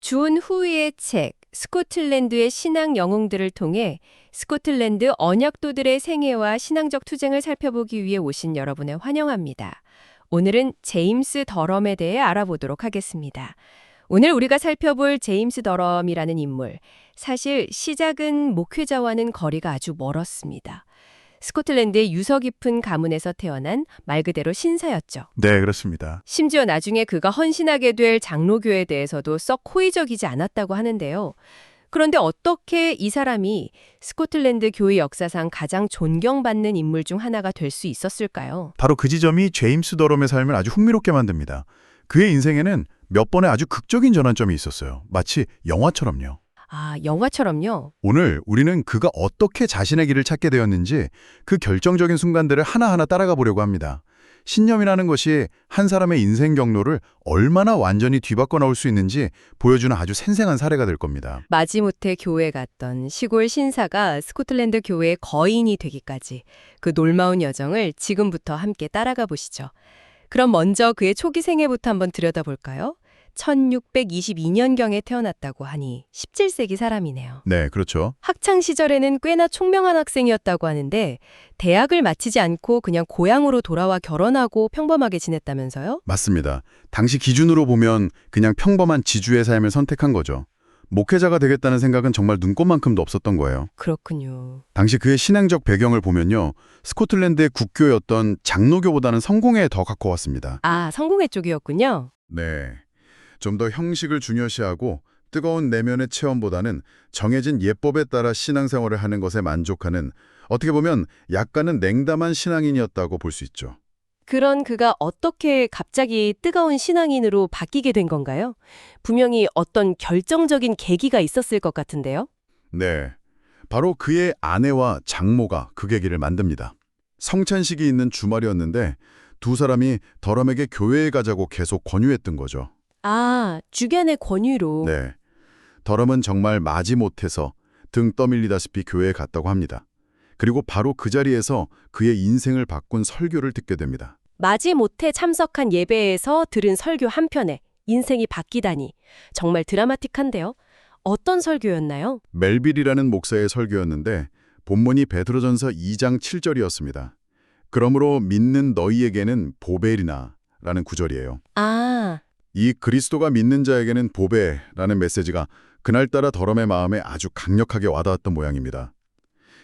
존 후이의 책 스코틀랜드의 신앙 영웅들을 통해 스코틀랜드 언약도들의 생애와 신앙적 투쟁을 살펴보기 위해 오신 여러분을 환영합니다. 오늘은 제임스 더럼에 대해 알아보도록 하겠습니다. 오늘 우리가 살펴볼 제임스 더럼이라는 인물, 사실 시작은 목회자와는 거리가 아주 멀었습니다. 스코틀랜드의 유서 깊은 가문에서 태어난 말 그대로 신사였죠. 네, 그렇습니다. 심지어 나중에 그가 헌신하게 될 장로교에 대해서도 썩 호의적이지 않았다고 하는데요. 그런데 어떻게 이 사람이 스코틀랜드 교회 역사상 가장 존경받는 인물 중 하나가 될 수 있었을까요? 바로 그 지점이 제임스 더럼의 삶을 아주 흥미롭게 만듭니다. 그의 인생에는 몇 번의 아주 극적인 전환점이 있었어요. 마치 영화처럼요. 아, 영화처럼요? 오늘 우리는 그가 어떻게 자신의 길을 찾게 되었는지 그 결정적인 순간들을 하나하나 따라가 보려고 합니다. 신념이라는 것이 한 사람의 인생 경로를 얼마나 완전히 뒤바꿔 나올 수 있는지 보여주는 아주 생생한 사례가 될 겁니다. 마지못해 교회 갔던 시골 신사가 스코틀랜드 교회의 거인이 되기까지 그 놀마운 여정을 지금부터 함께 따라가 보시죠. 그럼 먼저 그의 초기 생애부터 한번 들여다볼까요? 1622년경에 태어났다고 하니 17세기 사람이네요. 네, 그렇죠. 학창 시절에는 꽤나 총명한 학생이었다고 하는데 대학을 마치지 않고 그냥 고향으로 돌아와 결혼하고 평범하게 지냈다면서요? 맞습니다. 당시 기준으로 보면 그냥 평범한 지주의 삶을 선택한 거죠. 목회자가 되겠다는 생각은 정말 눈꼽만큼도 없었던 거예요. 그렇군요. 당시 그의 신앙적 배경을 보면요. 스코틀랜드의 국교였던 장로교보다는 성공에 더 가까웠습니다. 아, 성공회 쪽이었군요. 네. 좀 더 형식을 중요시하고 뜨거운 내면의 체험보다는 정해진 예법에 따라 신앙생활을 하는 것에 만족하는 어떻게 보면 약간은 냉담한 신앙인이었다고 볼 수 있죠. 그런 그가 어떻게 갑자기 뜨거운 신앙인으로 바뀌게 된 건가요? 분명히 어떤 결정적인 계기가 있었을 것 같은데요. 네. 바로 그의 아내와 장모가 그 계기를 만듭니다. 성찬식이 있는 주말이었는데 두 사람이 더럼에게 교회에 가자고 계속 권유했던 거죠. 아, 주변의 권유로. 네. 더럼은 정말 마지못해서 등 떠밀리다시피 교회에 갔다고 합니다. 그리고 바로 그 자리에서 그의 인생을 바꾼 설교를 듣게 됩니다. 마지못해 참석한 예배에서 들은 설교 한 편에 인생이 바뀌다니. 정말 드라마틱한데요. 어떤 설교였나요? 멜빌이라는 목사의 설교였는데 본문이 베드로전서 2장 7절이었습니다. 그러므로 믿는 너희에게는 보배리나 라는 구절이에요. 아, 이 그리스도가 믿는 자에게는 보배라는 메시지가 그날따라 더럼의 마음에 아주 강력하게 와닿았던 모양입니다.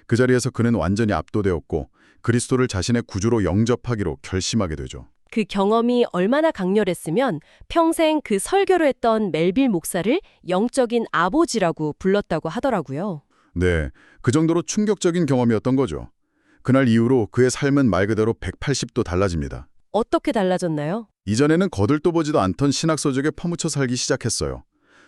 그 자리에서 그는 완전히 압도되었고 그리스도를 자신의 구주로 영접하기로 결심하게 되죠. 그 경험이 얼마나 강렬했으면 평생 그 설교를 했던 멜빌 목사를 영적인 아버지라고 불렀다고 하더라고요. 네, 그 정도로 충격적인 경험이었던 거죠. 그날 이후로 그의 삶은 말 그대로 180도 달라집니다. 어떻게 달라졌나요? 이전에는 거들떠 보지도 않던 신학 서적에 파묻혀 살기 시작했어요.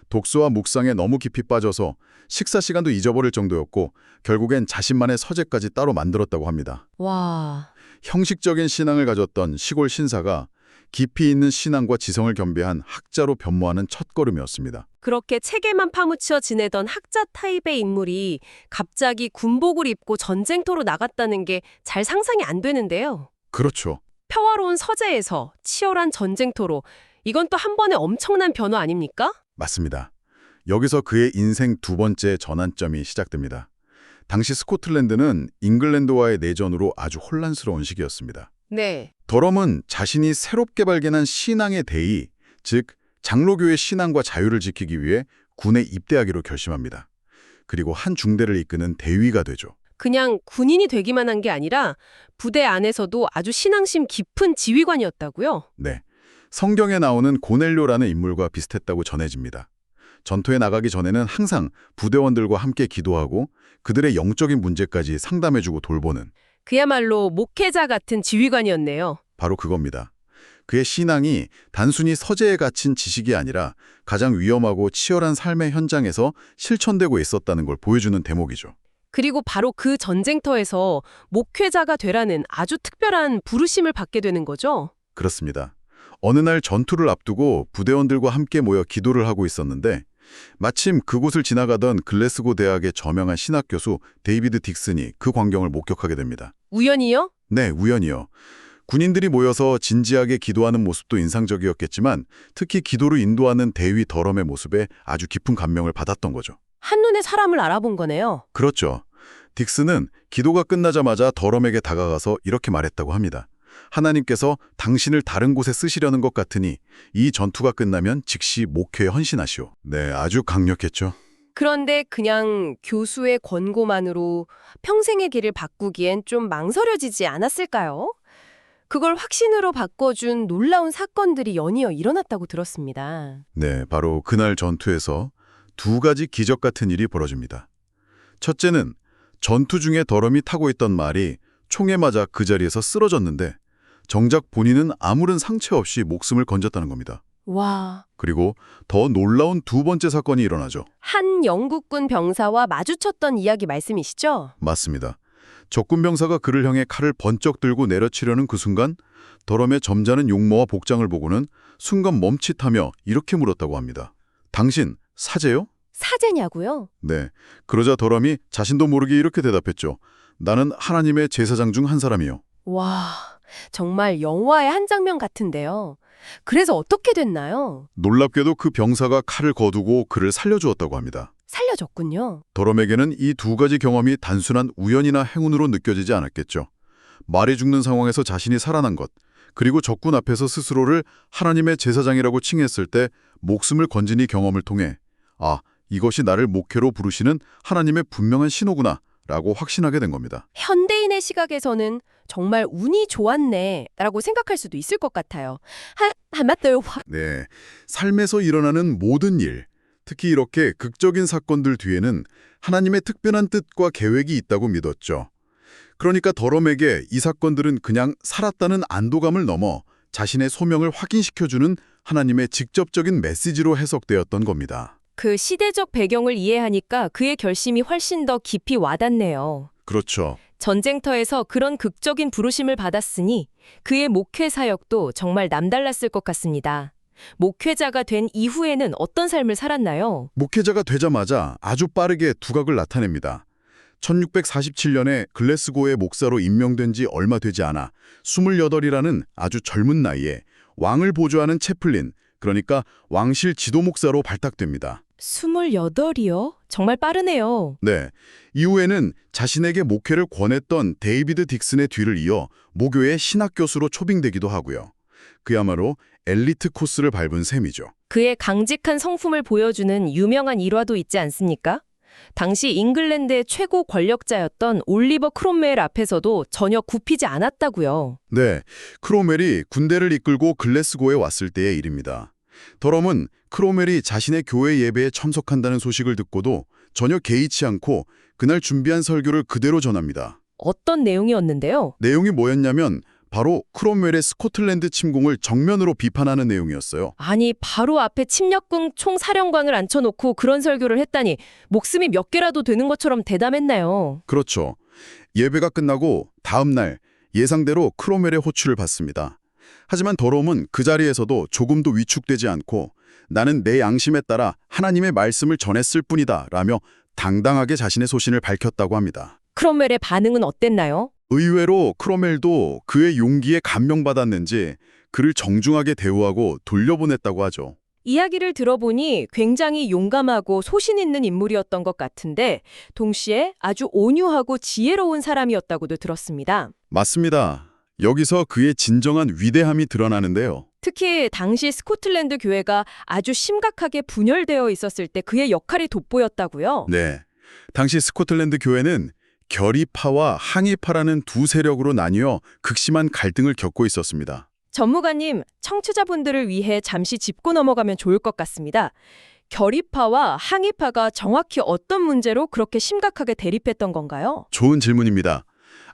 독서와 묵상에 너무 깊이 빠져서 식사 시간도 잊어버릴 정도였고 결국엔 자신만의 서재까지 따로 만들었다고 합니다. 와, 형식적인 신앙을 가졌던 시골 신사가 깊이 있는 신앙과 지성을 겸비한 학자로 변모하는 첫걸음이었습니다. 그렇게 책에만 파묻혀 지내던 학자 타입의 인물이 갑자기 군복을 입고 전쟁터로 나갔다는 게 잘 상상이 안 되는데요. 그렇죠. 평화로운 서재에서 치열한 전쟁터로, 이건 또 한 번의 엄청난 변화 아닙니까? 맞습니다. 여기서 그의 인생 두 번째 전환점이 시작됩니다. 당시 스코틀랜드는 잉글랜드와의 내전으로 아주 혼란스러운 시기였습니다. 네. 더럼은 자신이 새롭게 발견한 신앙의 대의, 즉 장로교의 신앙과 자유를 지키기 위해 군에 입대하기로 결심합니다. 그리고 한 중대를 이끄는 대위가 되죠. 그냥 군인이 되기만 한 게 아니라 부대 안에서도 아주 신앙심 깊은 지휘관이었다고요? 네, 성경에 나오는 고넬료라는 인물과 비슷했다고 전해집니다. 전투에 나가기 전에는 항상 부대원들과 함께 기도하고 그들의 영적인 문제까지 상담해주고 돌보는 그야말로 목회자 같은 지휘관이었네요. 바로 그겁니다. 그의 신앙이 단순히 서재에 갇힌 지식이 아니라 가장 위험하고 치열한 삶의 현장에서 실천되고 있었다는 걸 보여주는 대목이죠. 그리고 바로 그 전쟁터에서 목회자가 되라는 아주 특별한 부르심을 받게 되는 거죠? 그렇습니다. 어느 날 전투를 앞두고 부대원들과 함께 모여 기도를 하고 있었는데 마침 그곳을 지나가던 글래스고 대학의 저명한 신학교수 데이비드 딕슨이 그 광경을 목격하게 됩니다. 우연히요? 네, 우연히요. 군인들이 모여서 진지하게 기도하는 모습도 인상적이었겠지만 특히 기도를 인도하는 대위 더럼의 모습에 아주 깊은 감명을 받았던 거죠. 한눈에 사람을 알아본 거네요. 그렇죠. 딕스는 기도가 끝나자마자 더럼에게 다가가서 이렇게 말했다고 합니다. 하나님께서 당신을 다른 곳에 쓰시려는 것 같으니 이 전투가 끝나면 즉시 목회에 헌신하시오. 네, 아주 강력했죠. 그런데 그냥 교수의 권고만으로 평생의 길을 바꾸기엔 좀 망설여지지 않았을까요? 그걸 확신으로 바꿔준 놀라운 사건들이 연이어 일어났다고 들었습니다. 네, 바로 그날 전투에서 두 가지 기적 같은 일이 벌어집니다. 첫째는 전투 중에 더럼이 타고 있던 말이 총에 맞아 그 자리에서 쓰러졌는데 정작 본인은 아무런 상처 없이 목숨을 건졌다는 겁니다. 와, 그리고 더 놀라운 두 번째 사건이 일어나죠. 한 영국군 병사와 마주쳤던 이야기 말씀이시죠? 맞습니다. 적군 병사가 그를 향해 칼을 번쩍 들고 내려치려는 그 순간 더럼의 점잖은 용모와 복장을 보고는 순간 멈칫하며 이렇게 물었다고 합니다. 당신 사제요? 사제냐고요? 네. 그러자 더럼이 자신도 모르게 이렇게 대답했죠. 나는 하나님의 제사장 중 한 사람이요. 와, 정말 영화의 한 장면 같은데요. 그래서 어떻게 됐나요? 놀랍게도 그 병사가 칼을 거두고 그를 살려주었다고 합니다. 살려줬군요. 더럼에게는 이 두 가지 경험이 단순한 우연이나 행운으로 느껴지지 않았겠죠. 말이 죽는 상황에서 자신이 살아난 것, 그리고 적군 앞에서 스스로를 하나님의 제사장이라고 칭했을 때 목숨을 건진 이 경험을 통해 아, 이것이 나를 목회로 부르시는 하나님의 분명한 신호구나 라고 확신하게 된 겁니다. 현대인의 시각에서는 정말 운이 좋았네 라고 생각할 수도 있을 것 같아요. 맞다요. 네, 삶에서 일어나는 모든 일, 특히 이렇게 극적인 사건들 뒤에는 하나님의 특별한 뜻과 계획이 있다고 믿었죠. 그러니까 더럼에게 이 사건들은 그냥 살았다는 안도감을 넘어 자신의 소명을 확인시켜주는 하나님의 직접적인 메시지로 해석되었던 겁니다. 그 시대적 배경을 이해하니까 그의 결심이 훨씬 더 깊이 와닿네요. 그렇죠. 전쟁터에서 그런 극적인 부르심을 받았으니 그의 목회 사역도 정말 남달랐을 것 같습니다. 목회자가 된 이후에는 어떤 삶을 살았나요? 목회자가 되자마자 아주 빠르게 두각을 나타냅니다. 1647년에 글래스고의 목사로 임명된 지 얼마 되지 않아 28이라는 아주 젊은 나이에 왕을 보조하는 채플린, 그러니까 왕실 지도 목사로 발탁됩니다. 28이요? 정말 빠르네요. 네, 이후에는 자신에게 목회를 권했던 데이비드 딕슨의 뒤를 이어 모교의 신학 교수로 초빙되기도 하고요. 그야말로 엘리트 코스를 밟은 셈이죠. 그의 강직한 성품을 보여주는 유명한 일화도 있지 않습니까? 당시 잉글랜드의 최고 권력자였던 올리버 크롬웰 앞에서도 전혀 굽히지 않았다고요. 네, 크로멜이 군대를 이끌고 글래스고에 왔을 때의 일입니다. 더럼은 크로멜이 자신의 교회 예배에 참석한다는 소식을 듣고도 전혀 개의치 않고 그날 준비한 설교를 그대로 전합니다. 어떤 내용이었는데요? 내용이 뭐였냐면 바로 크롬웰의 스코틀랜드 침공을 정면으로 비판하는 내용이었어요. 아니, 바로 앞에 침략군 총사령관을 앉혀놓고 그런 설교를 했다니 목숨이 몇 개라도 되는 것처럼 대담했나요? 그렇죠. 예배가 끝나고 다음 날 예상대로 크롬웰의 호출을 받습니다. 하지만 더럼은 그 자리에서도 조금도 위축되지 않고 나는 내 양심에 따라 하나님의 말씀을 전했을 뿐이다 라며 당당하게 자신의 소신을 밝혔다고 합니다. 크롬웰의 반응은 어땠나요? 의외로 크로멜도 그의 용기에 감명받았는지 그를 정중하게 대우하고 돌려보냈다고 하죠. 이야기를 들어보니 굉장히 용감하고 소신 있는 인물이었던 것 같은데 동시에 아주 온유하고 지혜로운 사람이었다고도 들었습니다. 맞습니다. 여기서 그의 진정한 위대함이 드러나는데요. 특히 당시 스코틀랜드 교회가 아주 심각하게 분열되어 있었을 때 그의 역할이 돋보였다고요? 네, 당시 스코틀랜드 교회는 결의파와 항의파라는 두 세력으로 나뉘어 극심한 갈등을 겪고 있었습니다. 전무관님, 청취자분들을 위해 잠시 짚고 넘어가면 좋을 것 같습니다. 결의파와 항의파가 정확히 어떤 문제로 그렇게 심각하게 대립했던 건가요? 좋은 질문입니다.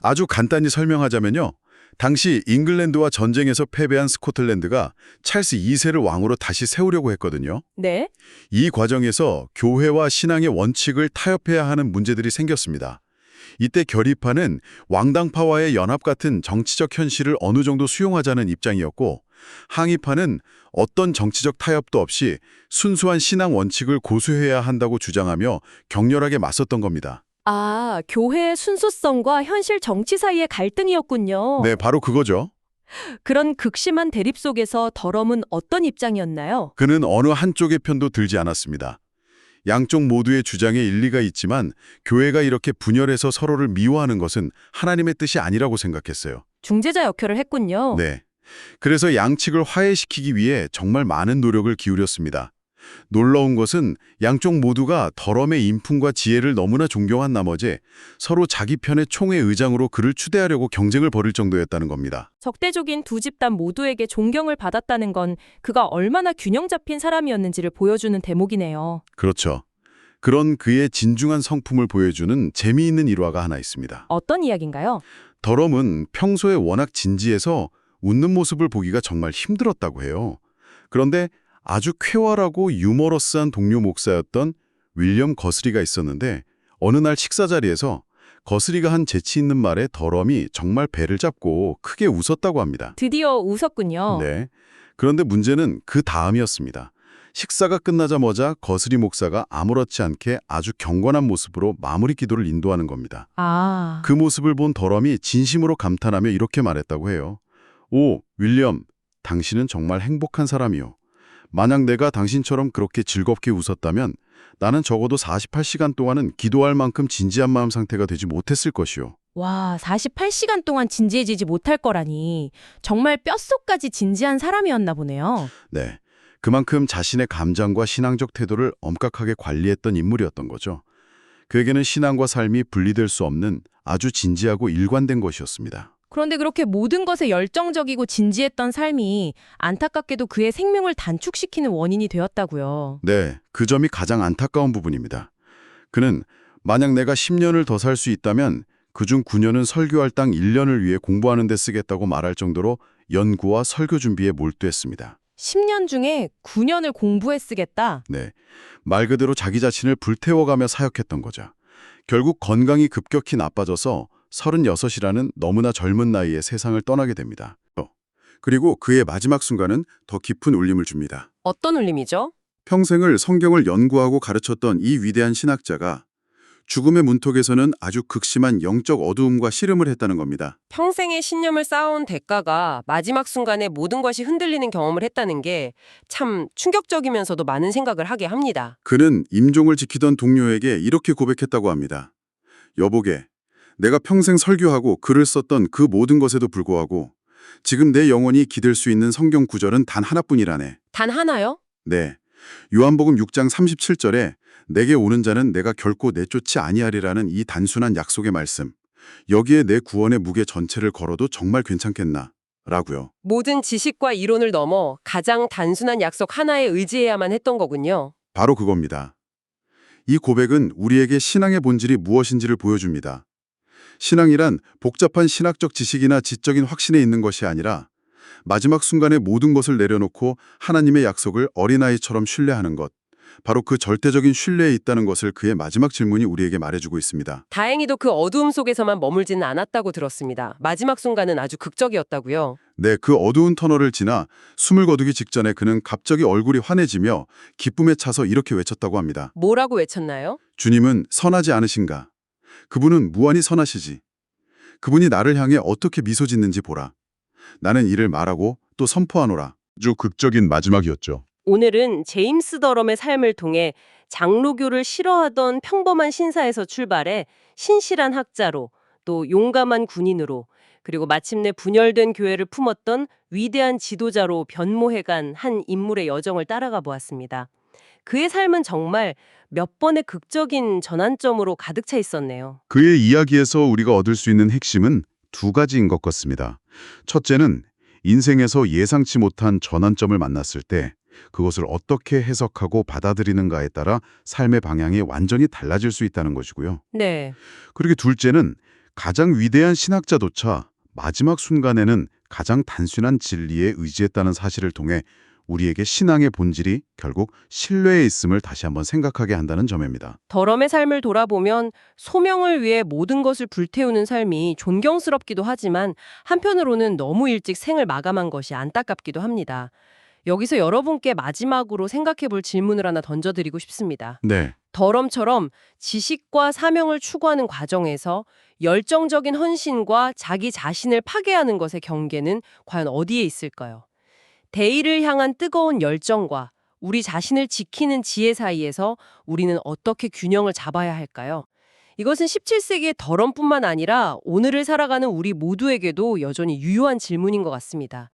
아주 간단히 설명하자면요. 당시 잉글랜드와 전쟁에서 패배한 스코틀랜드가 찰스 2세를 왕으로 다시 세우려고 했거든요. 네. 이 과정에서 교회와 신앙의 원칙을 타협해야 하는 문제들이 생겼습니다. 이때 결의파는 왕당파와의 연합 같은 정치적 현실을 어느 정도 수용하자는 입장이었고 항의파는 어떤 정치적 타협도 없이 순수한 신앙 원칙을 고수해야 한다고 주장하며 격렬하게 맞섰던 겁니다. 아, 교회의 순수성과 현실 정치 사이의 갈등이었군요. 네, 바로 그거죠. 그런 극심한 대립 속에서 더럼은 어떤 입장이었나요? 그는 어느 한쪽의 편도 들지 않았습니다. 양쪽 모두의 주장에 일리가 있지만 교회가 이렇게 분열해서 서로를 미워하는 것은 하나님의 뜻이 아니라고 생각했어요. 중재자 역할을 했군요. 네. 그래서 양측을 화해시키기 위해 정말 많은 노력을 기울였습니다. 놀라운 것은 양쪽 모두가 더럼의 인품과 지혜를 너무나 존경한 나머지 서로 자기 편의 총회 의장으로 그를 추대하려고 경쟁을 벌일 정도였다는 겁니다. 적대적인 두 집단 모두에게 존경을 받았다는 건 그가 얼마나 균형 잡힌 사람이었는지를 보여주는 대목이네요. 그렇죠. 그런 그의 진중한 성품을 보여주는 재미있는 일화가 하나 있습니다. 어떤 이야기인가요? 더럼은 평소에 워낙 진지해서 웃는 모습을 보기가 정말 힘들었다고 해요. 그런데 아주 쾌활하고 유머러스한 동료 목사였던 윌리엄 거스리가 있었는데 어느 날 식사 자리에서 거스리가 한 재치 있는 말에 더럼이 정말 배를 잡고 크게 웃었다고 합니다. 드디어 웃었군요. 네. 그런데 문제는 그 다음이었습니다. 식사가 끝나자마자 거스리 목사가 아무렇지 않게 아주 경건한 모습으로 마무리 기도를 인도하는 겁니다. 아, 그 모습을 본 더럼이 진심으로 감탄하며 이렇게 말했다고 해요. 오, 윌리엄, 당신은 정말 행복한 사람이요. 만약 내가 당신처럼 그렇게 즐겁게 웃었다면 나는 적어도 48시간 동안은 기도할 만큼 진지한 마음 상태가 되지 못했을 것이요. 와, 48시간 동안 진지해지지 못할 거라니. 정말 뼛속까지 진지한 사람이었나 보네요. 네, 그만큼 자신의 감정과 신앙적 태도를 엄격하게 관리했던 인물이었던 거죠. 그에게는 신앙과 삶이 분리될 수 없는 아주 진지하고 일관된 것이었습니다. 그런데 그렇게 모든 것에 열정적이고 진지했던 삶이 안타깝게도 그의 생명을 단축시키는 원인이 되었다고요. 네, 그 점이 가장 안타까운 부분입니다. 그는 만약 내가 10년을 더 살 수 있다면 그중 9년은 설교할 땅 1년을 위해 공부하는 데 쓰겠다고 말할 정도로 연구와 설교 준비에 몰두했습니다. 10년 중에 9년을 공부에 쓰겠다. 네, 말 그대로 자기 자신을 불태워가며 사역했던 거죠. 결국 건강이 급격히 나빠져서 36이라는 너무나 젊은 나이에 세상을 떠나게 됩니다. 그리고 그의 마지막 순간은 더 깊은 울림을 줍니다. 어떤 울림이죠? 평생을 성경을 연구하고 가르쳤던 이 위대한 신학자가 죽음의 문턱에서는 아주 극심한 영적 어두움과 씨름을 했다는 겁니다. 평생의 신념을 쌓아온 대가가 마지막 순간에 모든 것이 흔들리는 경험을 했다는 게 참 충격적이면서도 많은 생각을 하게 합니다. 그는 임종을 지키던 동료에게 이렇게 고백했다고 합니다. 여보게, 내가 평생 설교하고 글을 썼던 그 모든 것에도 불구하고 지금 내 영혼이 기댈 수 있는 성경 구절은 단 하나뿐이라네. 단 하나요? 네. 요한복음 6장 37절에 내게 오는 자는 내가 결코 내쫓지 아니하리라는 이 단순한 약속의 말씀. 여기에 내 구원의 무게 전체를 걸어도 정말 괜찮겠나? 라고요. 모든 지식과 이론을 넘어 가장 단순한 약속 하나에 의지해야만 했던 거군요. 바로 그겁니다. 이 고백은 우리에게 신앙의 본질이 무엇인지를 보여줍니다. 신앙이란 복잡한 신학적 지식이나 지적인 확신에 있는 것이 아니라 마지막 순간에 모든 것을 내려놓고 하나님의 약속을 어린아이처럼 신뢰하는 것. 바로 그 절대적인 신뢰에 있다는 것을 그의 마지막 질문이 우리에게 말해주고 있습니다. 다행히도 그 어두움 속에서만 머물지는 않았다고 들었습니다. 마지막 순간은 아주 극적이었다고요. 네, 그 어두운 터널을 지나 숨을 거두기 직전에 그는 갑자기 얼굴이 환해지며 기쁨에 차서 이렇게 외쳤다고 합니다. 뭐라고 외쳤나요? 주님은 선하지 않으신가? 그분은 무한히 선하시지. 그분이 나를 향해 어떻게 미소 짓는지 보라. 나는 이를 말하고 또 선포하노라. 아주 극적인 마지막이었죠. 오늘은 제임스 더럼의 삶을 통해 장로교를 싫어하던 평범한 신사에서 출발해 신실한 학자로 또 용감한 군인으로 그리고 마침내 분열된 교회를 품었던 위대한 지도자로 변모해간 한 인물의 여정을 따라가 보았습니다. 그의 삶은 정말 몇 번의 극적인 전환점으로 가득 차 있었네요. 그의 이야기에서 우리가 얻을 수 있는 핵심은 두 가지인 것 같습니다. 첫째는 인생에서 예상치 못한 전환점을 만났을 때 그것을 어떻게 해석하고 받아들이는가에 따라 삶의 방향이 완전히 달라질 수 있다는 것이고요. 네. 그리고 둘째는 가장 위대한 신학자조차 마지막 순간에는 가장 단순한 진리에 의지했다는 사실을 통해 우리에게 신앙의 본질이 결국 신뢰에 있음을 다시 한번 생각하게 한다는 점입니다. 더럼의 삶을 돌아보면 소명을 위해 모든 것을 불태우는 삶이 존경스럽기도 하지만 한편으로는 너무 일찍 생을 마감한 것이 안타깝기도 합니다. 여기서 여러분께 마지막으로 생각해 볼 질문을 하나 던져드리고 싶습니다. 네. 더럼처럼 지식과 사명을 추구하는 과정에서 열정적인 헌신과 자기 자신을 파괴하는 것의 경계는 과연 어디에 있을까요? 대의를 향한 뜨거운 열정과 우리 자신을 지키는 지혜 사이에서 우리는 어떻게 균형을 잡아야 할까요? 이것은 17세기의 더럼뿐만 아니라 오늘을 살아가는 우리 모두에게도 여전히 유효한 질문인 것 같습니다.